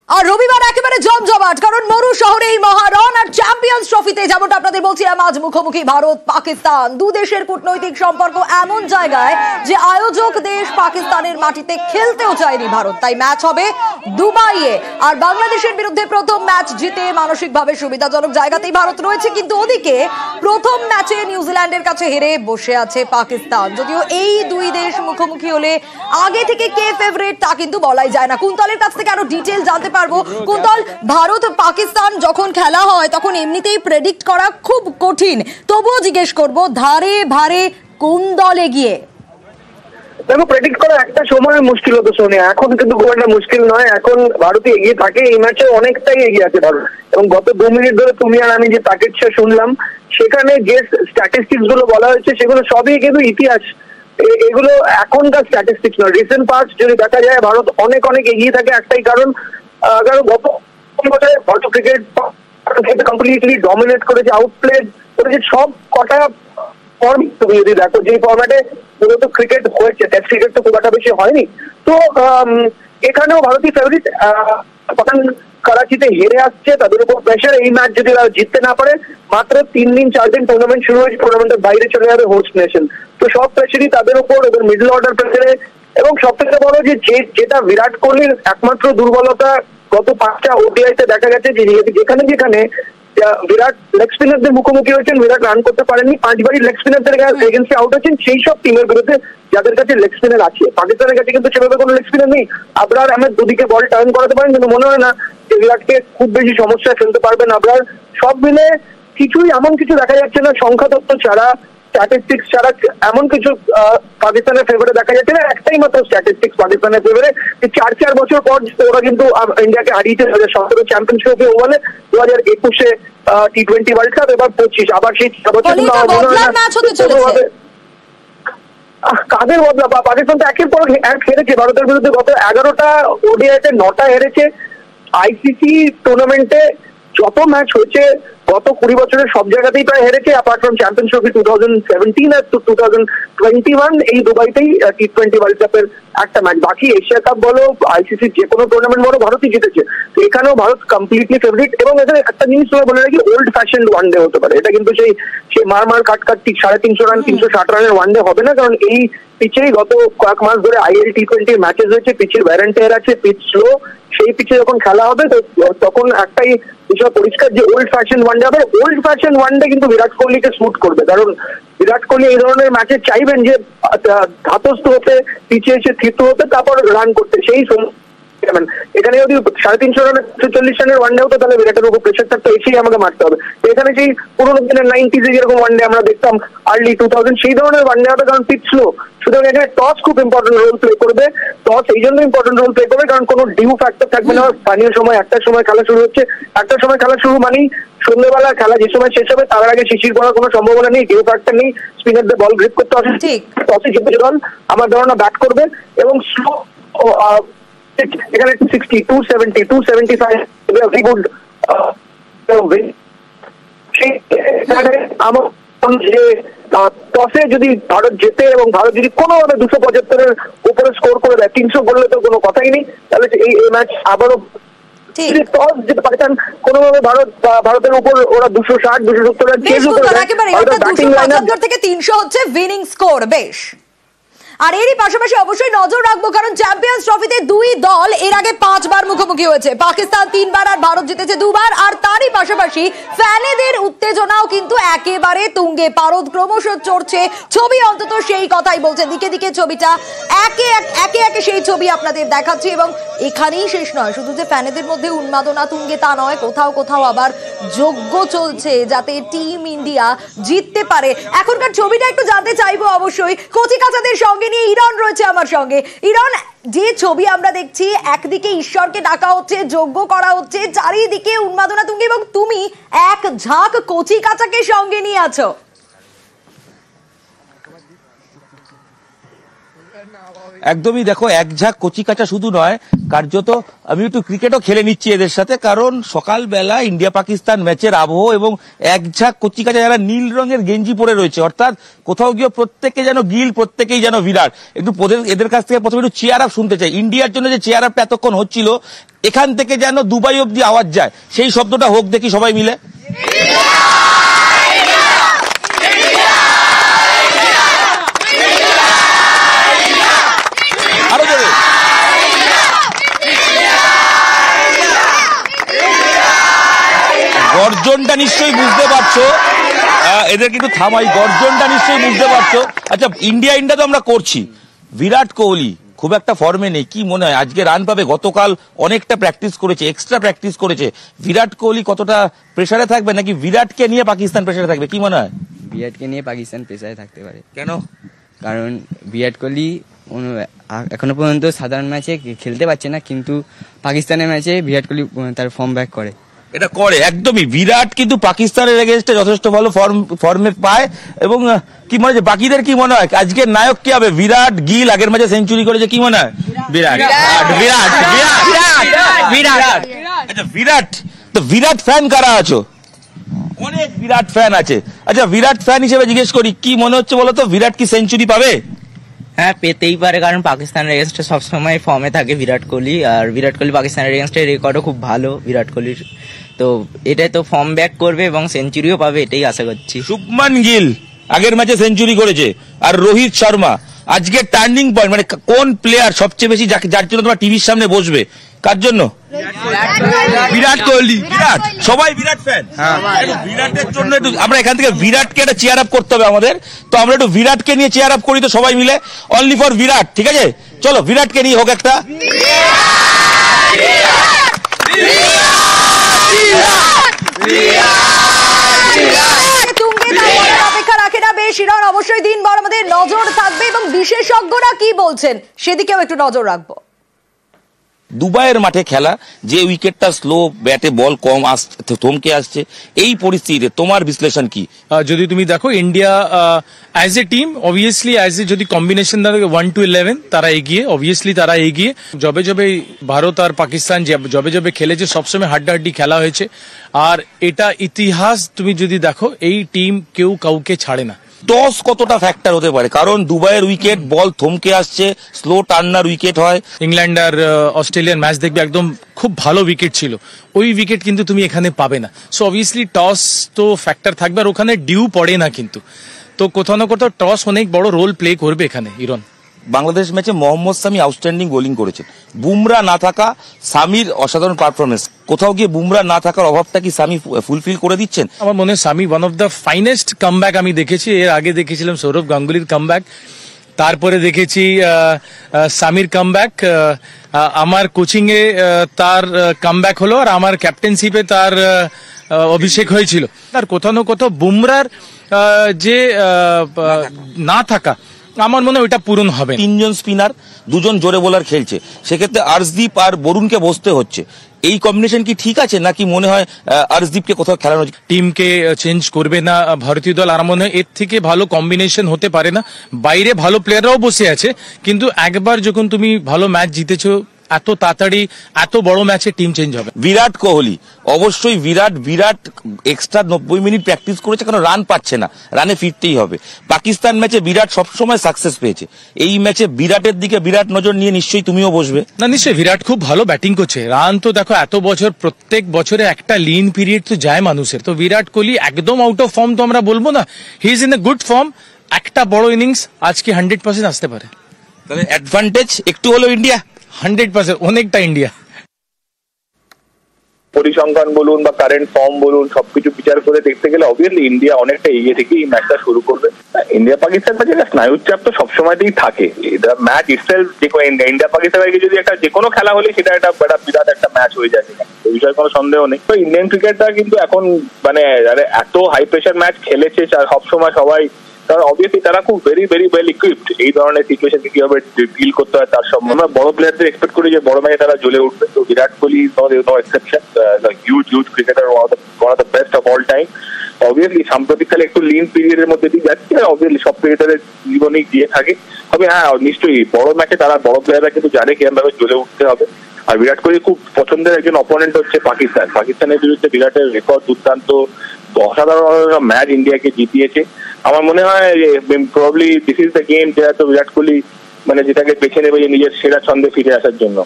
আর রবিবার একেবারে জমজমাট, কারণ মরু শহরে এই মহারণ আর চ্যাম্পিয়ন্স ট্রফিতে যেমনটা আপনাদের বলছিলাম, আজ মুখোমুখি ভারত পাকিস্তান। দু দেশের কূটনৈতিক সম্পর্ক এমন জায়গায় যে আয়োজক দেশ পাকিস্তানের মাটিতে খেলতেও চায়নি ভারত, তাই ম্যাচ হবে দুবাইয়ে। আর বাংলাদেশের বিরুদ্ধে প্রথম ম্যাচ জিতে মানসিকভাবে সুবিধাজনক জায়গাতেই ভারত রয়েছে, কিন্তু ওদিকে প্রথম ম্যাচে নিউজিল্যান্ডের কাছে হেরে বসে আছে পাকিস্তান। যদিও এই দুই দেশ মুখোমুখি হলে আগে থেকে কে ফেভারিট তা কিন্তু বলাই যায় না। কুন্তলের কাছ থেকে আরো ডিটেইল জানতে পারবো। কুন্তল, ভারত পাকিস্তান যখন খেলা হয় তখন এমনিতেই প্রেডিক্ট করা খুব কঠিন, তবুও জিজ্ঞেস করবো ধারে ভারে কোন দল এগিয়ে? দেখো, প্রেডিক্ট করা একটা সময় মুশকিল হতো সোনিয়া, এখন কিন্তু খুব একটা মুশকিল নয়। এখন ভারতই এগিয়ে থাকে, এই ম্যাচে অনেকটাই এগিয়ে আছে ভারত। এবং গত 2 মিনিট ধরে তুমি আর আমি যে প্যাকেজটা শুনলাম, সেখানে যে স্ট্যাটিস্টিক্স গুলো বলা হয়েছে সেগুলো সবই কিন্তু ইতিহাস। এগুলো এখনকার স্ট্যাটিস্টিক্স নয়, রিসেন্ট পাস্ট যদি দেখা যায় ভারত অনেক অনেক এগিয়ে থাকে। একটাই কারণ গত বছরে ভারত ক্রিকেট কমপ্লিটলি ডমিনেট করেছে, আউটপ্লেড করেছে সব কটা ফর্ম। তুমি যদি দেখো যে ফর্ম্যাটে মূলত ক্রিকেট হয়েছে, টেস্ট ক্রিকেট তো খুব একটা বেশি হয়নি, তো এখানেও ভারতীয় ফেভারিট। পাকিস্তান করাচিতে হেরে আসছে, তাদের উপর প্রেশার। এই ম্যাচ যদি জিততে না পারে, মাত্র 3 দিন 4 দিন টুর্নামেন্ট শুরু হয়েছে, টুর্নামেন্টের বাইরে চলে যাবে হোস্ট নেশন। তো সব প্রেশারই তাদের উপর, এদের মিডল অর্ডার প্রেশারে। এবং সব থেকে বড় যেটা বিরাট কোহলির একমাত্র দুর্বলতা, গত 5টা ওডিআইতে দেখা গেছে যে যেখানে যেখানে বিরাট লেগ স্পিনারদের মুখোমুখি হয়েছেন, বিরাট রান করতে পারেননি, 5 বারই লেগ স্পিনারদের এগেন্সে আউট হচ্ছেন সেই সব টিমের বিরুদ্ধে যাদের কাছে লেগ স্পিনার আছে। পাকিস্তানের কাছে কিন্তু সেভাবে কোনো লেগ স্পিনার নেই। আবরার আহমেদ দুদিকে বল টার্ন করাতে পারেন, কিন্তু মনে হয় না যে বিরাটকে খুব বেশি সমস্যায় ফেলতে পারবেন আবরার। সব মিলে কিছুই এমন কিছু দেখা যাচ্ছে না, সংখ্যাতত্ত্ব ছাড়া, স্ট্যাটিস্টিক্স ছাড়া এমন কিছু পাকিস্তানের ফেভারে দেখা যাচ্ছে না। একটাই মাত্র স্ট্যাটিস্টিক্স পাকিস্তানের ফেভারে, যে 4 বছর পর ওরা কিন্তু ইন্ডিয়াকে হারিয়েছে 2017 চ্যাম্পিয়ন্স ট্রফি ওভালে, 2021-এ টি20 ওয়ার্ল্ড কাপ, এবার 25 আবার সেই কাদের বদলা। পাকিস্তান তো একের পর এক হেরেছে ভারতের বিরুদ্ধে, গত 11টা ওডিআইতে 9টা হেরেছে। আইসিসি টুর্নামেন্টে যত ম্যাচ হয়েছে গত 20 বছরের সব জায়গাতেই প্রায় হেরেছে, অ্যাপার্ট ফ্রম চ্যাম্পিয়ন্স ট্রফি 2017 আর 2021, এই দুবাইতেই টি20 ওয়ার্ল্ড কাপের একটা ম্যাচ। বাকি এশিয়া কাপ বলো, আইসিসির যে কোনো টুর্নামেন্ট বলো, ভারতই জিতেছে। তো এখানেও ভারত কমপ্লিটলি ফেভারিট। এবং এদের একটা জিনিস তোমায় বলে রাখি, ওল্ড ফ্যাশন ওয়ানডে হতে পারে এটা, কিন্তু সেই মার কাট 350 রান 360 রানের ওয়ানডে হবে না। কারণ এই পিচেই গত কয়েক মাস ধরে আইএল টি20 ম্যাচেস হয়েছে, পিচের ভ্যারান্টিয়ার আছে, পিচ স্লো। সেই পিচে যখন খেলা হবে তখন একটাই বিষয় পরিষ্কার যে ওল্ড ফ্যাশন ওয়ানডে হবে। ওল্ড ফ্যাশন ওয়ানডে কিন্তু বিরাট কোহলিকে স্যুট করবে, কারণ বিরাট কোহলি এই ধরনের ম্যাচে চাইবেন যে ধাতস্থ হতে, পিচে এসে স্থিত হতে, তারপর রান করতে। সেই এখানে যদি 350 রানের 140 রানের ওয়ানডে হতো, তাহলে বিরাটের উপর প্রেশার থাকতো, এসেই আমাকে মারতে হবে। এখানে সেই পুরোনো দিনের 90s যেরকম ওয়ানডে আমরা দেখতাম, আর্লি 2000 সেই ধরনের ওয়ানডে হবে, কারণ পিচ স্লো। সুতরাং এখানে টস খুব ইম্পর্টেন্ট রোল প্লে করবে। টস এই জন্য ইম্পর্টেন্ট রোল প্লে করবে কারণ কোনো ডিউ ফ্যাক্টর থাকবে না। স্থানীয় সময় 1টার সময় খেলা শুরু হচ্ছে, 1টার সময় খেলা শুরু মানেই সন্ধ্যেবেলা খেলা যে সময় শেষ হবে তার আগে শিশির পড়ার কোনো সম্ভাবনা নেই, ডিউ ফ্যাক্টর নেই, স্পিনারদের বল গ্রিপ করতে হবে। টসে জিতে দল আমার ধারণা ব্যাট করবে এবং স্লো। এখানে 260, 270, 275 ভেরি গুড। আমার যে টসে যদি ভারত জেতে এবং ভারত যদি কোনোভাবে 275-এর উপরে স্কোর করে দেয়, 300 করলে তো কোনো কথাই নেই, তাহলে এই ম্যাচ আবারও টস যেতে পাকিস্তান কোনোভাবে ভারতের উপর ওরা 260, 270 থেকে 300 হচ্ছে উইনিং স্কোর। বেশ। আর এরই পাশাপাশি অবশ্যই নজর রাখবো, কারণ চ্যাম্পিয়ন্স ট্রফিতে দুই দল এর আগে 5 বার মুখোমুখি হয়েছে, পাকিস্তান 3 বার আর ভারত জিতেছে 2 বার। আর তারই পাশাপাশি ফ্যানেদের উত্তেজনাও কিন্তু একেবারে তুঙ্গে, পারদ ক্রমশ চড়ছে। ছবি অন্তত সেই কথাই বলছে, দিকে দিকে ছবিটা একে একে সেই ছবি আপনাদের দেখাচ্ছি। এবং এখানেই শেষ নয়, শুধু যে ফ্যানেদের মধ্যে উন্মাদনা তুঙ্গে তা নয়, কোথাও কোথাও আবার যজ্ঞ চলছে যাতে টিম ইন্ডিয়া জিততে পারে। এখনকার ছবিটা একটু জানতে চাইবো অবশ্যই, কচিকাচাদের সঙ্গে নিয়ে ইরন রয়েছে আমার সঙ্গে। ইরন, যে ছবি আমরা দেখছি, একদিকে ঈশ্বরকে ডাকা হচ্ছে, যজ্ঞ করা হচ্ছে, চারিদিকে উন্মাদনা তুঙ্গে, এবং তুমি এক ঝাঁক কচিকাচাকে সঙ্গে নিয়ে আছো। একদমই দেখো, এক ঝাঁক কচিকাঁচা শুধু নয়, কার্যত আমি একটু ক্রিকেটও খেলে নিচ্ছি এদের সাথে, কারণ সকালবেলা ইন্ডিয়া পাকিস্তান ম্যাচের আবহ এবং এক ঝাঁক কচিকাঁচা যারা নীল রঙের গেঞ্জি পরে রয়েছে, অর্থাৎ কোথাও গিয়ে প্রত্যেকে যেন গিল, প্রত্যেকেই যেন বিরাট। একটু এদের কাছ থেকে প্রথমে একটু চেয়ার আপ শুনতে চাই। ইন্ডিয়ার জন্য যে চেয়ার আপটা এতক্ষণ হচ্ছিল, এখান থেকে যেন দুবাই অব্দি আওয়াজ যায়, সেই শব্দটা হোক দেখি সবাই মিলে। গর্জনটা নিশ্চয়ই বুঝতে পারছো, এদের কিন্তু থামাই, গর্জনটা নিশ্চয়ই বুঝতে পারছো। আচ্ছা, ইন্ডিয়া তো আমরা করছি, বিরাট কোহলি খুব একটা ফর্মে নেই, কি মনে হয় আজকে রান পাবে? গতকাল অনেকটা প্র্যাকটিস করেছে, এক্সট্রা প্র্যাকটিস করেছে। বিরাট কোহলি কতটা প্রেসারে থাকবে, নাকি বিরাটকে নিয়ে পাকিস্তান প্রেসারে থাকবে, কি মনে হয়? বিরাটকে নিয়ে পাকিস্তান প্রেসারে থাকতে পারে। কেন? কারণ বিরাট কোহলি এখনো পর্যন্ত সাধারণ ম্যাচে খেলতে পারছে না, কিন্তু পাকিস্তানের ম্যাচে বিরাট কোহলি তার ফর্ম ব্যাক করে। এটা করে একদমই, বিরাট কিন্তু পাকিস্তানের এগেইনস্টে যথেষ্ট ভালো ফর্মে পায়। এবং কি মনে হয় বাকিদের কি মনে হয় আজকের নায়ক কি হবে? বিরাট, গিল আগের ম্যাচে সেঞ্চুরি করেছে, কি মনে হয়? বিরাট। আচ্ছা, বিরাট তো বিরাট ফ্যান কারা আছো? অনেক বিরাট ফ্যান আছে। আচ্ছা, বিরাট ফ্যান হিসেবে জিজ্ঞেস করি, কি মনে হচ্ছে বলো তো, বিরাট কি সেঞ্চুরি পাবে? হ্যাঁ, পেতেই পারে, কারণ পাকিস্তানের এগেনস্টে সবসময় ফর্মে থাকে বিরাট কোহলি, আর বিরাট কোহলি পাকিস্তানের এগেনস্টে রেকর্ডও খুব ভালো বিরাট কোহলির, তো এটাই তো ফর্ম ব্যাক করবে এবং সেঞ্চুরিও পাবে, এটাই আশা করছি। শুভমান গিল আগের ম্যাচে সেঞ্চুরি করেছে, আর রোহিত শর্মা আজকে টার্নিং পয়েন্ট, মানে কোন প্লেয়ার সবচেয়ে বেশি যার জন্য তোমার টিভির সামনে বসবে, কার জন্য? বিরাট কোহলি। বিরাট, সবাই বিরাট ফ্যান। বিরাটের জন্য একটু আমরা এখান থেকে বিরাটকে একটা চেয়ার আপ করতে হবে আমাদের, তো আমরা একটু বিরাটকে নিয়ে চেয়ার আপ করি তো সবাই মিলে, অনলি ফর বিরাট, ঠিক আছে? চলো বিরাটকে নিয়ে হোক একটা। অপেক্ষা রাখে না বেশ, ইরান অবশ্যই দিন বড় আমাদের নজর থাকবে এবং বিশেষজ্ঞরা কি বলছেন সেদিকেও একটু নজর রাখবো। দুবাইয়ের মাঠে খেলা, যে উইকেটটা স্লো, ব্যাটে বল কম থমকে আসছে, এই পরিস্থিতিতে তোমার বিশ্লেষণ কি? যদি তুমি দেখো India as a team, obviously as a যদি কম্বিনেশন 1 to 11 তারা এগিয়ে, অবভিয়াসলি তারা এগিয়ে। যবে যবে ভারত আর পাকিস্তান যবে যবে খেলেছে সবসময় হাড্ডাহাড্ডি খেলা হয়েছে, আর এটা ইতিহাস তুমি যদি দেখো এই টিম কেউ কাউকে ছাড়ে না। টস কতটা ফ্যাক্টর হতে পারে? কারণ দুবাইয়ের উইকেট, বল থমকে আসছে, স্লো টার্নার উইকেট হয়। ইংল্যান্ড আর অস্ট্রেলিয়ার ম্যাচ দেখবে, একদম খুব ভালো উইকেট ছিল, ওই উইকেট কিন্তু তুমি এখানে পাবে না। সো অবভিয়াসলি টস তো ফ্যাক্টর থাকবে, আর ওখানে ডিউ পড়ে না কিন্তু, তো কোথাও না কোথাও টস অনেক বড় রোল প্লে করবে এখানে। ইরন, বাংলাদেশ ম্যাচে মোহাম্মদ সামি আউটস্ট্যান্ডিং বোলিং করেছে, বুমরা না থাকা, সামির অসাধারণ পারফরমেন্স, কোথাও গিয়ে বুমরা না থাকার অভাবটা কি সামি ফুলফিল করে দিচ্ছেন? আমার মনে হয় Sami one of the finest comeback আমি দেখেছি। এর আগে দেখেছিলাম সৌরভ গাঙ্গুলির কামব্যাক, তারপরে দেখেছি সামির কামব্যাক, আমার কোচিং এ তার কামব্যাক হলো, আর আমার ক্যাপ্টেনশিপে তার অভিষেক হয়েছিল। আর কোথাও না কোথাও বুমরার যে না থাকা, আমার মনে হয় ওইটা পূরণ হবে। 3 জন স্পিনার, 2 জন জোরে বোলার খেলছে, সেক্ষেত্রে আর্শদীপ আর বরুণকে বসতে হচ্ছে, এই কম্বিনেশন কি ঠিক আছে, নাকি মনে হয় আর্শদীপকে কোথাও খেলানো? টিমকে চেঞ্জ করবে না ভারতীয় দল, আর মনে হয় এর থেকে ভালো কম্বিনেশন হতে পারে না। বাইরে ভালো প্লেয়াররাও বসে আছে, কিন্তু একবার যখন তুমি ভালো ম্যাচ জিতেছো, এত তাড়াতাড়ি এত বড় ম্যাচে টিম চেঞ্জ হবে। বিরাট কোহলি অবশ্যই, বিরাট এক্সট্রা 90 মিনিট প্র্যাকটিস করেছে, কারণ রান পাচ্ছে না, রানে ফিরতেই হবে। পাকিস্তান ম্যাচে বিরাট সবসময় সাকসেস পেয়েছে, এই ম্যাচে বিরাটের দিকে বিরাট নজর নিয়ে নিশ্চয়ই তুমিও বসবে। না, নিশ্চয়ই বিরাট খুব ভালো ব্যাটিং করছে, রান তো দেখো এত বছর, প্রত্যেক বছরে একটা লিন পিরিয়ড তো যায় মানুষের, তো বিরাট কোহলি একদম আউট অফ ফর্ম তো আমরা বলবো না, he is in a good form. একটা বড় ইনিংস আজকে 100% আসতে পারে, তাহলে অ্যাডভান্টেজ একটু হলো ইন্ডিয়া, 100%, অনেকটা ইন্ডিয়া। পরিসংখ্যান বলুন বা কারেন্ট ফর্ম বলুন, সবকিছু বিচার করে দেখতে গেলে অবভিয়াসলি ইন্ডিয়া অনেকটা এগিয়ে থেকে এই ম্যাচটা শুরু করবে। ইন্ডিয়া পাকিস্তান ম্যাচে স্নায়ুর চাপ তো সবসময়তেই থাকে, ম্যাচ ইটসেলফ ইন্ডিয়া পাকিস্তানের যদি একটা যে কোনো খেলা হলে সেটা একটা বিরাট একটা ম্যাচ হয়ে যায়, এই বিষয়ে কোনো সন্দেহ নেই। তো ইন্ডিয়ান ক্রিকেটটা কিন্তু এখন মানে এত হাই প্রেশার ম্যাচ খেলেছে, সবসময় সবাই কারণ অবভিয়াসলি তারা খুব ভেরি ভেরি ওয়েল ইকুইপড এই ধরনের সিচুয়েশনকে কিভাবে ডিল করতে হয় তার সব। আমরা বড় প্লেয়ারদের এক্সপেক্ট করি যে বড় ম্যাচে তারা জ্বলে উঠবে, তো Virat Kohli no exception, huge cricketer, one of the best of all time. Obviously সাম্প্রতিককালে একটু লিন পিরিয়ডের মধ্যে দিয়ে যাচ্ছে, অবভিয়াসলি সব ক্রিকেটারের জীবনেই দিয়ে থাকে। তবে হ্যাঁ নিশ্চয়ই বড় ম্যাচে তারা বড় প্লেয়াররা কিন্তু জানে কিরকম ভাবে জ্বলে উঠতে হবে। আর বিরাট কোহলি খুব পছন্দের একজন অপোনেন্ট হচ্ছে পাকিস্তানের বিরুদ্ধে বিরাটের রেকর্ড দুর্দান্ত, অসাধারণ ম্যাচ ইন্ডিয়াকে জিতিয়েছে। আমার মনে হয় probably this is the game যেটা তো বিরাট কোহলি মানে যেটাকে বেছে নেবে যে নিজের সেরা ছন্দে ফিরে আসার জন্য।